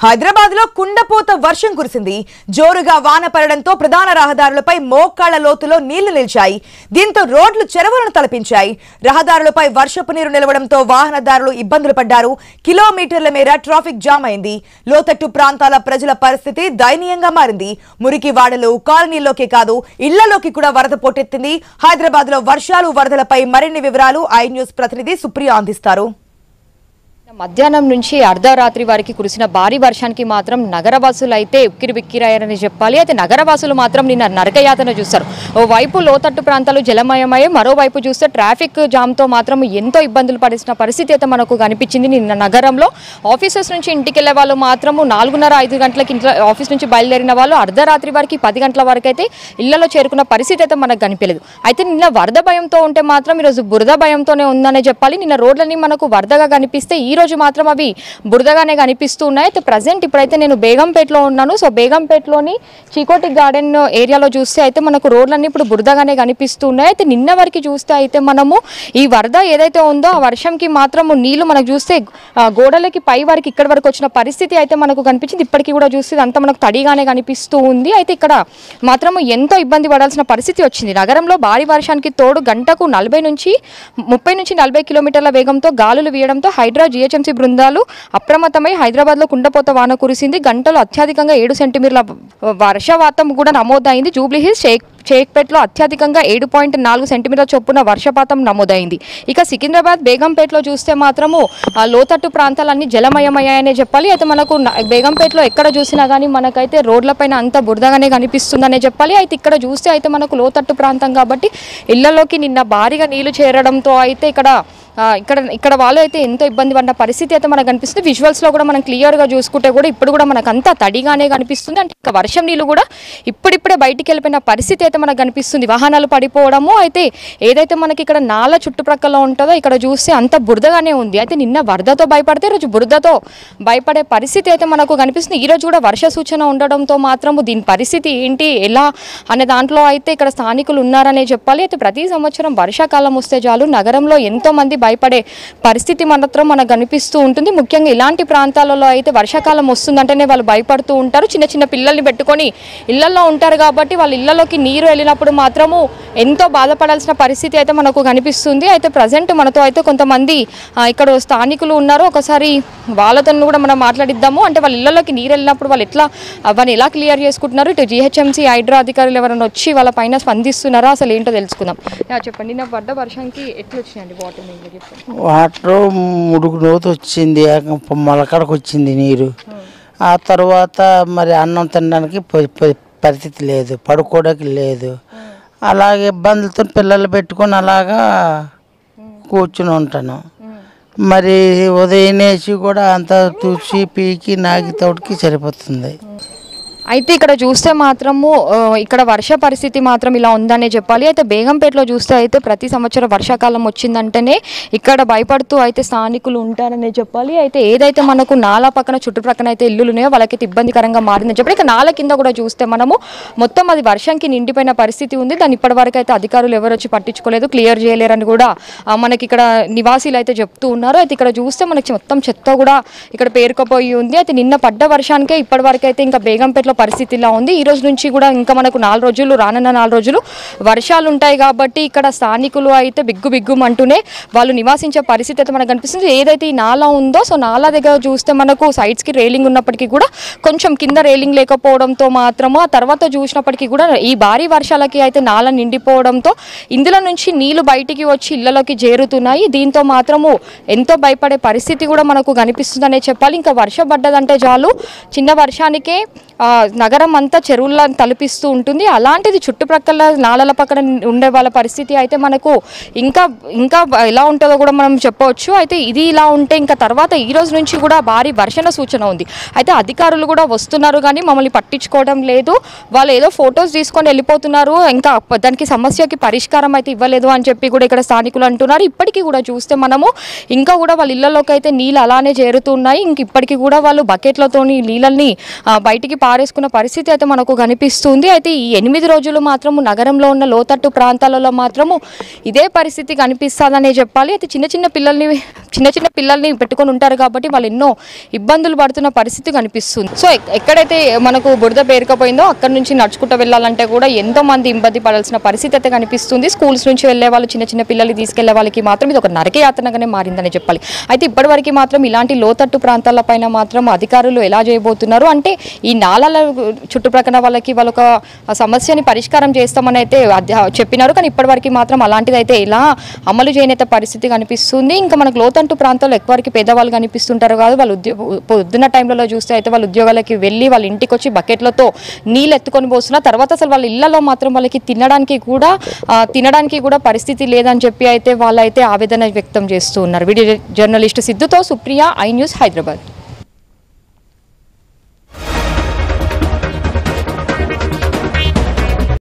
హైదరాబాద్ లో కుండపోత వర్షం కురిసింది. జోరుగా వాన పడడంతో ప్రధాన రహదారులపై మోకాళ్ల లోతులో నీళ్లు నిలిచాయి. దీంతో రోడ్లు చెరువులను తలపించాయి. రహదారులపై వర్షపు నీరు నిలవడంతో వాహనదారులు ఇబ్బందులు పడ్డారు. కిలోమీటర్ల మేర ట్రాఫిక్ జామ్ అయింది. లోతట్టు ప్రాంతాల ప్రజల పరిస్థితి దయనీయంగా మారింది. మురికి వాడలు కాలనీల్లోకే కాదు ఇళ్లలోకి కూడా వరద పోటెత్తింది. హైదరాబాద్ లో వర్షాలు వరదలపై మరిన్ని వివరాలు ఐ న్యూస్ ప్రతినిధి సుప్రియ అందిస్తారు. మధ్యాహ్నం నుంచి అర్ధరాత్రి వరకు కురిసిన భారీ వర్షానికి మాత్రం నగరవాసులు అయితే ఉక్కిరిబిక్కిరయ్యారని చెప్పాలి. అయితే నగరవాసులు మాత్రం నిన్న నరకయాతన చూస్తారు. ఓవైపు లోతట్టు ప్రాంతాలు జలమయమయ్యాయి, మరోవైపు చూస్తే ట్రాఫిక్ జామ్తో మాత్రం ఎంతో ఇబ్బందులు పడిన పరిస్థితి అయితే మనకు కనిపించింది. నిన్న నగరంలో ఆఫీసెస్ నుంచి ఇంటికి వెళ్ళే వాళ్ళు మాత్రము 4:30-5 గంటలకి ఇంట్లో ఆఫీస్ నుంచి బయలుదేరిన వాళ్ళు అర్ధరాత్రి వరకు 10 గంటల వరకు అయితే ఇళ్లలో చేరుకున్న పరిస్థితి అయితే మనకు కనిపించలేదు. అయితే నిన్న వరద భయంతో ఉంటే మాత్రం ఈరోజు బురద భయంతోనే ఉందనే చెప్పాలి. నిన్న రోడ్లన్నీ మనకు వరదగా కనిపిస్తే ఈ రోజు మాత్రం అవి బురదగానే కనిపిస్తూ ఉన్నాయి. అయితే ప్రజెంట్ ఇప్పుడైతే నేను బేగంపేటలో ఉన్నాను. సో బేగంపేటలోని చీకోటి గార్డెన్ ఏరియాలో చూస్తే అయితే మనకు రోడ్లన్నీ ఇప్పుడు బురదగానే కనిపిస్తూ ఉన్నాయి. అయితే నిన్న వరకు చూస్తే అయితే మనము ఈ వరద ఏదైతే ఉందో ఆ వర్షంకి మాత్రం నీళ్లు మనకు చూస్తే గోడలకి పై వరకు ఇక్కడ వరకు వచ్చిన పరిస్థితి అయితే మనకు కనిపించింది. ఇప్పటికీ కూడా చూస్తే అంతా మనకు తడిగానే కనిపిస్తూ ఉంది. అయితే ఇక్కడ మాత్రం ఎంతో ఇబ్బంది పడాల్సిన పరిస్థితి వచ్చింది. నగరంలో భారీ వర్షానికి తోడు గంటకు 30 నుంచి 40 కిలోమీటర్ల వేగంతో గాలులు వీయడంతో హైడ్రా GHMC బృందాలు అప్రమత్తమై హైదరాబాద్లో కుండపోత వాన కురిసింది. గంటలో అత్యధికంగా 7 సెంటీమీటర్ల వర్షపాతం కూడా నమోదైంది. జూబ్లీహిల్స్ షేక్పేట్లో అత్యధికంగా 7.4 సెంటీమీటర్ల చొప్పున వర్షపాతం నమోదైంది. ఇక సికింద్రాబాద్ బేగంపేటలో చూస్తే మాత్రము లోతట్టు ప్రాంతాలన్నీ జలమయమయ్యాయనే చెప్పాలి. అయితే మనకు బేగంపేటలో ఎక్కడ చూసినా కానీ మనకైతే రోడ్లపైన అంతా బురదగానే కనిపిస్తుందనే చెప్పాలి. అయితే ఇక్కడ చూస్తే అయితే మనకు లోతట్టు ప్రాంతం కాబట్టి ఇళ్లలోకి నిన్న భారీగా నీళ్లు చేరడంతో అయితే ఇక్కడ వాళ్ళు అయితే ఎంతో ఇబ్బంది పడిన పరిస్థితి అయితే మనకు కనిపిస్తుంది. విజువల్స్లో కూడా మనం క్లియర్గా చూసుకుంటే కూడా ఇప్పుడు కూడా మనకు అంతా తడిగానే కనిపిస్తుంది. అంటే ఇంకా వర్షం నీళ్ళు కూడా ఇప్పుడిప్పుడే బయటికి వెళ్ళిపోయిన పరిస్థితి అయితే మనకు కనిపిస్తుంది. వాహనాలు పడిపోవడము అయితే ఏదైతే మనకి ఇక్కడ నాల చుట్టుప్రక్కల ఉంటుందో ఇక్కడ చూస్తే అంత బురదగానే ఉంది. అయితే నిన్న వరదతో భయపడితే ఈరోజు బురదతో భయపడే పరిస్థితి అయితే మనకు కనిపిస్తుంది. ఈరోజు కూడా వర్ష సూచన ఉండడంతో మాత్రము దీని పరిస్థితి ఏంటి ఎలా అనే దాంట్లో అయితే ఇక్కడ స్థానికులు ఉన్నారనే చెప్పాలి. అయితే ప్రతి సంవత్సరం వర్షాకాలం వస్తే చాలు నగరంలో ఎంతో మంది భయపడే పరిస్థితి మాత్రం మనకు కనిపిస్తూ ఉంటుంది. ముఖ్యంగా ఇలాంటి ప్రాంతాలలో అయితే వర్షాకాలం వస్తుందంటేనే వాళ్ళు భయపడుతూ ఉంటారు. చిన్న చిన్న పిల్లల్ని పెట్టుకొని ఇళ్లలో ఉంటారు కాబట్టి వాళ్ళ ఇళ్లలోకి నీరు వెళ్ళినప్పుడు మాత్రము ఎంతో బాధపడాల్సిన పరిస్థితి అయితే మనకు కనిపిస్తుంది. అయితే ప్రజెంట్ మనతో అయితే కొంతమంది ఇక్కడ స్థానికులు ఉన్నారు. ఒకసారి వాళ్ళతో కూడా మనం మాట్లాడిద్దాము. అంటే వాళ్ళ ఇళ్లలోకి నీరు వెళ్ళినప్పుడు వాళ్ళు అవన్నీ ఎలా క్లియర్ చేసుకుంటున్నారు, ఇటు GHMC హైడ్రా అధికారులు ఎవరైనా వచ్చి వాళ్ళ పైన స్పందిస్తున్నారా, అసలు ఏంటో తెలుసుకుందాం. చెప్పండి, నా వరద వర్షానికి ఎట్లా వచ్చినాయండి వాటర్ ముడుగు నోతి వచ్చింది, మొలకడకు వచ్చింది నీరు. ఆ తర్వాత మరి అన్నం తినడానికి పరిస్థితి లేదు, పడుకోవడానికి లేదు. అలాగే ఇబ్బందులతో పిల్లలు పెట్టుకొని అలాగా కూర్చుని ఉంటాను. మరి ఉదయం వేసి కూడా అంతా తుడిచి పీకి నాకి తోటికి సరిపోతుంది. అయితే ఇక్కడ చూస్తే మాత్రము ఇక్కడ వర్ష పరిస్థితి మాత్రం ఇలా ఉందనే చెప్పాలి. అయితే బేగంపేటలో చూస్తే అయితే ప్రతి సంవత్సరం వర్షాకాలం వచ్చిందంటేనే ఇక్కడ భయపడుతూ అయితే స్థానికులు ఉంటారనే చెప్పాలి. అయితే ఏదైతే మనకు నాలా పక్కన చుట్టుప్రక్కన అయితే ఇల్లులు ఉన్నాయో వాళ్ళకైతే ఇబ్బందికరంగా మారిందని చెప్పాలి. ఇక నాల కింద కూడా చూస్తే మనము మొత్తం అది వర్షంకి నిండిపోయిన పరిస్థితి ఉంది. దాన్ని ఇప్పటివరకు అయితే అధికారులు ఎవరు వచ్చి పట్టించుకోలేదు, క్లియర్ చేయలేరని కూడా మనకి ఇక్కడ నివాసీలు అయితే చెప్తూ ఉన్నారు. అయితే ఇక్కడ చూస్తే మనకి మొత్తం చెత్త కూడా ఇక్కడ పేరుకుపోయి ఉంది. అయితే నిన్న పడ్డ వర్షానికే ఇప్పటివరకు అయితే ఇంకా బేగంపేటలో పరిస్థితి ఇలా ఉంది. ఈ రోజు నుంచి కూడా ఇంకా మనకు 4 రోజులు రానున్న 4 రోజులు వర్షాలు ఉంటాయి కాబట్టి ఇక్కడ స్థానికులు అయితే బిగ్గుమంటూనే వాళ్ళు నివాసించే పరిస్థితి అయితే మనకు కనిపిస్తుంది. ఏదైతే ఈ నాలా ఉందో సో నాలా దగ్గర చూస్తే మనకు సైడ్స్కి రేలింగ్ ఉన్నప్పటికీ కూడా కొంచెం కింద రేలింగ్ లేకపోవడంతో మాత్రము ఆ తర్వాత చూసినప్పటికీ కూడా ఈ భారీ వర్షాలకి అయితే నాలా నిండిపోవడంతో ఇందులో నుంచి నీళ్లు బయటికి వచ్చి ఇళ్లలోకి చేరుతున్నాయి. దీంతో మాత్రము ఎంతో భయపడే పరిస్థితి కూడా మనకు కనిపిస్తుందనే చెప్పాలి. ఇంకా వర్షం పడ్డదంటే చాలు చిన్న వర్షానికే నగరం అంతా చెరువులను తలపిస్తూ ఉంటుంది. అలాంటిది చుట్టుప్రక్కల నాలల పక్కన ఉండే వాళ్ళ పరిస్థితి అయితే మనకు ఇంకా ఎలా ఉంటుందో కూడా మనం చెప్పవచ్చు. అయితే ఇది ఇలా ఉంటే ఇంకా తర్వాత ఈ రోజు నుంచి కూడా భారీ వర్షణ సూచన ఉంది. అయితే అధికారులు కూడా వస్తున్నారు కానీ మమ్మల్ని పట్టించుకోవడం లేదు, వాళ్ళు ఏదో ఫొటోస్ తీసుకొని వెళ్ళిపోతున్నారు, ఇంకా దానికి సమస్యకి పరిష్కారం అయితే ఇవ్వలేదు అని చెప్పి కూడా ఇక్కడ స్థానికులు అంటున్నారు. ఇప్పటికీ కూడా చూస్తే మనము ఇంకా కూడా వాళ్ళ ఇళ్లలోకి అయితే నీళ్ళు అలానే చేరుతున్నాయి. ఇంక ఇప్పటికీ కూడా వాళ్ళు బకెట్లతోని నీళ్ళని బయటికి పారేసుకున్న పరిస్థితి అయితే మనకు కనిపిస్తుంది. అయితే ఈ 8 రోజులు మాత్రము నగరంలో ఉన్న లోతట్టు ప్రాంతాలలో మాత్రము ఇదే పరిస్థితి కనిపిస్తుందనే చెప్పాలి. అయితే చిన్న చిన్న పిల్లల్ని పెట్టుకొని ఉంటారు కాబట్టి వాళ్ళు ఎన్నో ఇబ్బందులు పడుతున్న పరిస్థితి కనిపిస్తుంది. సో ఎక్కడైతే మనకు బురద పేరుకపోయిందో అక్కడ నుంచి నడుచుకుంటూ వెళ్ళాలంటే కూడా ఎంతో మంది ఇబ్బంది పడాల్సిన పరిస్థితి అయితే కనిపిస్తుంది. స్కూల్స్ నుంచి వెళ్ళే వాళ్ళు చిన్న పిల్లల్ని తీసుకెళ్లే వాళ్ళకి మాత్రం ఇది ఒక నరకయాతనగానే మారిందని చెప్పాలి. అయితే ఇప్పటివరకు మాత్రం ఇలాంటి లోతట్టు ప్రాంతాలపైన మాత్రం అధికారులు ఎలా చేయబోతున్నారు అంటే ఈ నాలాల చుట్టుప్రక్కల వాళ్ళొక సమస్యని పరిష్కారం చేస్తామని అయితే చెప్పినారు. కానీ ఇప్పటివరకు మాత్రం అలాంటిది అయితే ఎలా అమలు చేయనైతే పరిస్థితి కనిపిస్తుంది. ఇంకా మనకు లోతట్టు ప్రాంతాల్లో ఎక్కువరికి పేదవాళ్ళు కనిపిస్తుంటారు కాదు. వాళ్ళు పొద్దున్న టైంలో చూస్తే అయితే వాళ్ళ ఉద్యోగాలకి వెళ్ళి వాళ్ళ ఇంటికి వచ్చి బకెట్లతో నీళ్ళు ఎత్తుకొని పోస్తున్నారు. తర్వాత అసలు వాళ్ళ ఇళ్లలో మాత్రం వాళ్ళకి తినడానికి కూడా పరిస్థితి లేదని చెప్పి అయితే వాళ్ళైతే ఆవేదన వ్యక్తం చేస్తూ ఉన్నారు. వీడియో జర్నలిస్ట్ సిద్ధుతో సుప్రియ, ఐ న్యూస్, హైదరాబాద్.